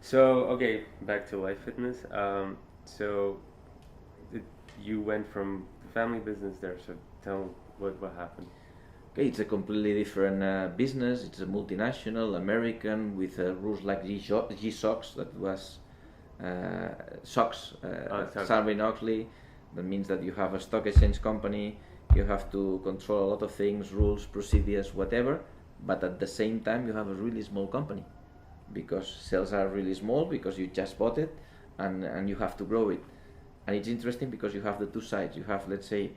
So okay, back to life fitness. So it, you went from family business there. So tell what happened. Okay, it's a completely different business. It's a multinational, American, with rules like G-SOX, that was SOX, Talk. Sarbanes-Oxley. That means that you have a stock exchange company, you have to control a lot of things, rules, procedures, whatever, but at the same time you have a really small company because sales are really small because you just bought it and you have to grow it. And it's interesting because you have the two sides. You have, let's say,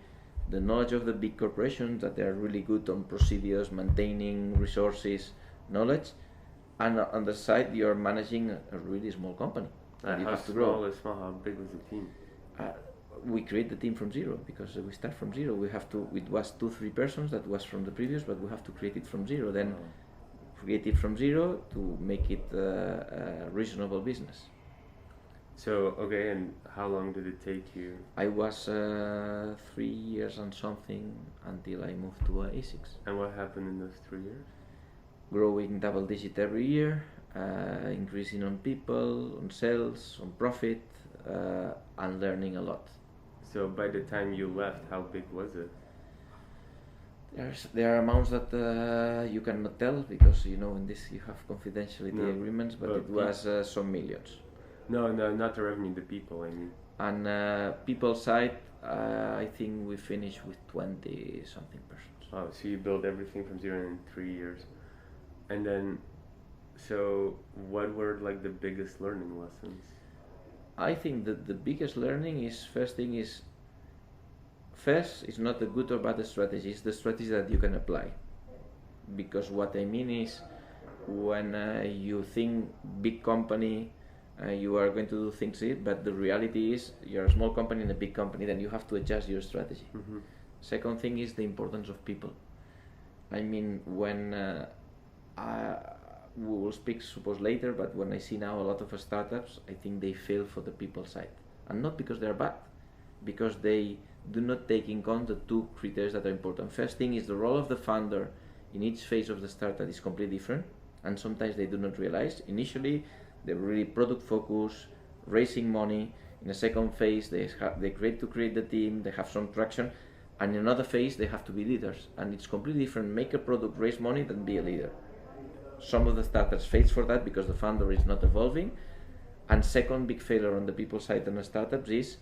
the knowledge of the big corporations that they are really good on procedures, maintaining resources, knowledge, and on the side you're managing a really small company that you How have to small grow. is small? How big was the team? Uh, we create the team from zero because we start from zero. We have to. It was 2-3 persons that was from the previous, but we have to create it from zero. Then create it from zero to make it a reasonable business. So okay, and how long did it take you? I was 3 years and something until I moved to ASICS. And what happened in those 3 years? Growing double digit every year, increasing on people, on sales, on profit, and learning a lot. So by the time you left, how big was it? There are amounts that you cannot tell because in this you have confidentiality No, agreements, but but it was some millions. No, not the revenue, the people. I mean. And people side, I think we finished with 20 something persons. Oh, so you build everything from zero in 3 years, and then, so what were like the biggest learning lessons? I think that the biggest learning is first is not a good or bad strategy, it's the strategy that you can apply. Because what I mean is when you think big company, you are going to do things it, but the reality is you're a small company and a big company, then you have to adjust your strategy. Mm-hmm. Second thing is the importance of people. I mean, when we will speak suppose later, but when I see now a lot of startups, I think they fail for the people side, and not because they're bad, because they do not take in account the two criteria that are important. First thing is the role of the founder in each phase of the startup is completely different, and sometimes they do not realize. Initially, they're really product focused, raising money. In a second phase, they create the team, they have some traction, and in another phase, they have to be leaders. And it's completely different. Make a product, raise money, than be a leader. Some of the startups fail for that because the founder is not evolving. And second big failure on the people side in the startups is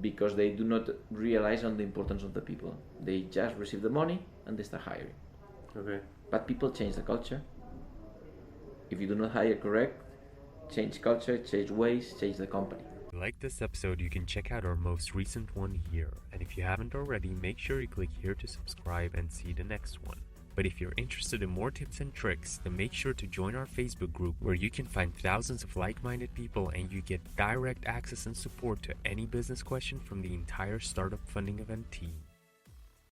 because they do not realize on the importance of the people. They just receive the money and they start hiring. Okay. But people change the culture. If you do not hire correct, change culture, change ways, change the company. If you like this episode, you can check out our most recent one here. And if you haven't already, make sure you click here to subscribe and see the next one. But if you're interested in more tips and tricks, then make sure to join our Facebook group where you can find thousands of like-minded people and you get direct access and support to any business question from the entire startup funding event team.